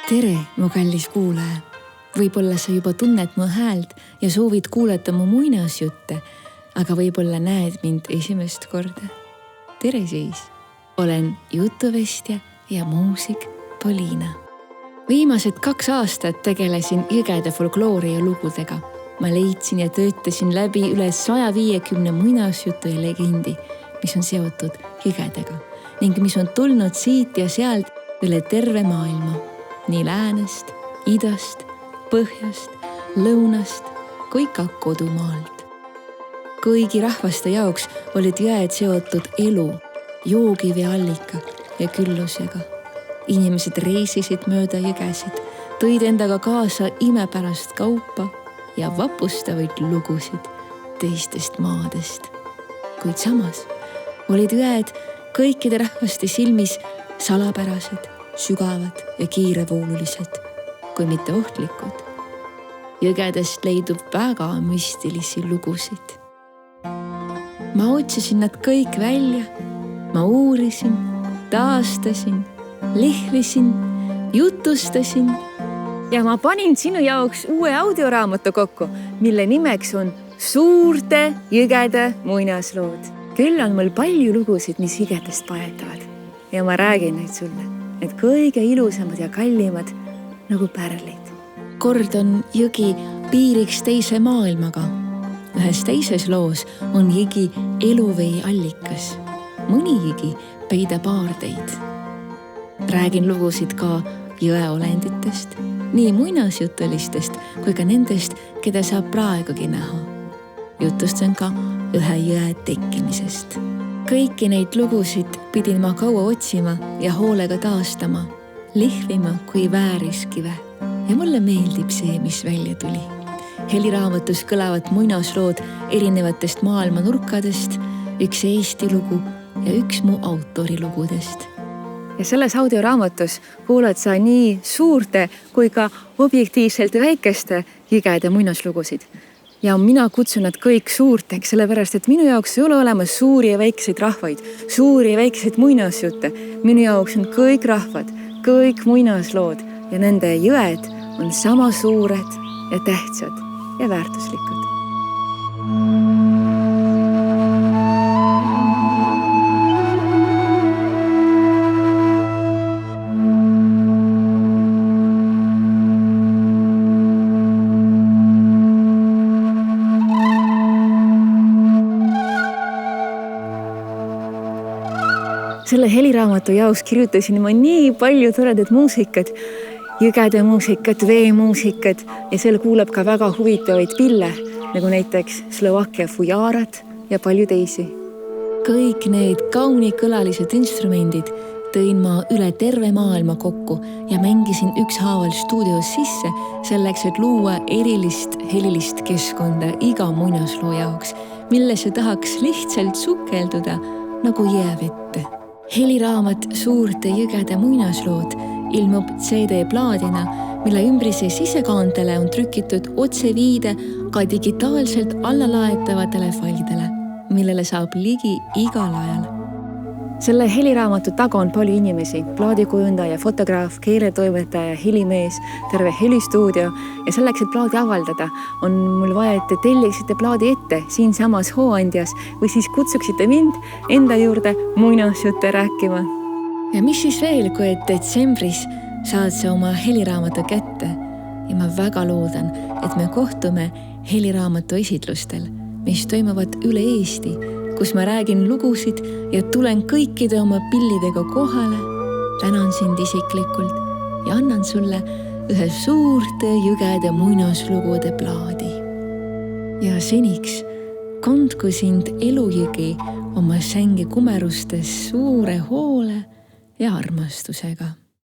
Tere, mu kallis kuulaja! Võib-olla sa juba tunned mu häält ja soovid kuulata mu muinasjutte, aga võib-olla näed mind esimest korda. Tere siis! Olen jutuvestja ja muusik Poliina. Viimased 2 aastat tegelesin jõgede folkloori ja lugudega. Ma leidsin ja töötasin läbi üle 150 muinasjutu ja legendi, mis on seotud jõgedega ning mis on tulnud siit ja sealt üle terve maailma. Nii läänest, idast, põhjast, lõunast kui ka kodumaalt. Kõigi rahvaste jaoks olid jõed seotud elu, joogivee allika ja küllusega. Inimesed reisisid mööda jõgesid, tõid endaga kaasa imepärast kaupa ja vapustavaid lugusid teistest maadest. Kuid samas olid jõed kõikide rahvaste silmis salapärased, sügavad ja kiirevoolulised, kui mitte ohtlikud. Jõgedest leidub väga müstilisi lugusid. Ma otsisin nad kõik välja, ma uurisin, taastasin, lihvisin, jutustasin ja ma panin sinu jaoks uue audioraamatu kokku, mille nimeks on Suurte jõgede muinaslood. Küll on mul palju lugusid, mis jõgedest paetavad ja ma räägin neid sulle. Need kõige ilusamad ja kallimad nagu pärlid. Kord on jõgi piiriks teise maailmaga. Ühes teises loos on jõgi eluvee allikas. Mõni jõgi peidab aardeid. Räägin lugusid ka jõeolenditest, nii muinasjutulistest kui ka nendest, keda saab praegugi näha. Jutustan ka ühe jõe tekkimisest. Kõiki neid lugusid pidin ma kaua otsima ja hoolega taastama, lihvima kui vääriskive. Ja mulle meeldib see, mis välja tuli. Heliraamatus kõlavad muinaslood erinevatest maailma nurkadest, üks Eesti lugu ja üks mu autori lugudest. Ja selles audioraamatus kuulad sa nii suurte kui ka objektiivselt väikeste jõgede muinaslugusid. Ja mina kutsun nad kõik suurteks, sellepärast, et minu jaoks ei ole olemas suuri ja väikseid rahvaid, suuri ja väikseid muinasjutte. Minu jaoks on kõik rahvad, kõik muinaslood ja nende jõed on sama suured ja tähtsad ja väärtuslikud. Selle heliraamatu jaoks kirjutasin ma nii palju toredat muusikat, jõgede muusikat, veemuusikat ja seal kuulab ka väga huvitavaid pille, nagu näiteks Slovakkia fujaarad ja palju teisi. Kõik need kaunikõlalised instrumendid tõin ma üle terve maailma kokku ja mängisin ükshaaval stuudios sisse selleks, et luua erilist helilist keskkonda iga muinasloo jaoks, millesse tahaks lihtsalt sukelduda nagu jäävette. Heliraamat Suurte jõgede muinaslood ilmub CD-plaadina, mille ümbrise sisekaantele on trükitud otseviide ka digitaalselt allalaetavatele failidele, millele saab ligi igal ajal. Selle heliraamatu taga on palju inimesi, plaadikujundaja, fotograaf, keeletoimetaja, helimees, terve helistuudio ja selleks, et plaadi avaldada, on mul vaja, et te telliksite plaadi ette siinsamas Hooandjas või siis kutsuksite mind enda juurde muinasjutte rääkima. Ja mis siis veel, kui et detsembris saad sa oma heliraamatu kätte ja ma väga loodan, et me kohtume heliraamatu esitlustel, mis toimuvad üle Eesti, kus ma räägin lugusid ja tulen kõikide oma pillidega kohale, tänan sind isiklikult ja annan sulle ühe Suurte jõgede muinaslugude plaadi. Ja seniks kandku sind elujõgi oma sängi kumerustes suure hoole ja armastusega.